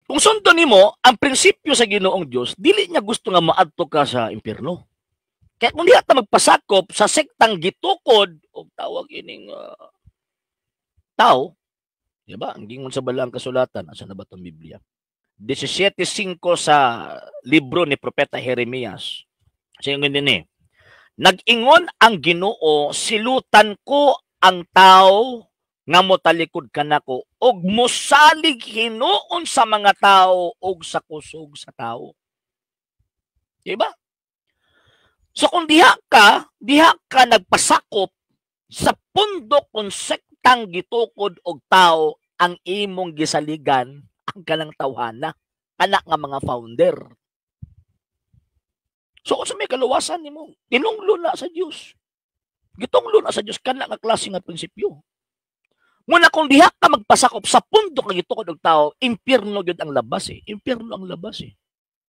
Kung sundo nimo ang prinsipyo sa Ginoong Dios, dili niya gusto nga maadto ka sa impyerno. Kaya kung diha ta magpasakop sa sektang gitukod o tawag ining tao, di ba? Ang gingon sa balang kasulatan, asa na ba itong Biblia? 17:5 sa libro ni Propeta Jeremias. Kasi yung din nag-ingon ang Ginoo, silutan ko ang tao nga motalikod kanako og mosalig hinuon sa mga tao og sa kusog sa tao. Diba? So kung diha ka nagpasakop sa pundok kung sektang gitukod og tao ang imong gisaligan ang kanang tawhana, anak nga mga founder. So kung sa may kaluwasan nimo, tinunglo na sa Dios. Gitunglo na sa Dios kana nga klase nga prinsipyo. Muna kung diha ka magpasakop sa pundok nga gitukod og tao, impyerno gyud ang labas eh. Impyerno ang labas eh.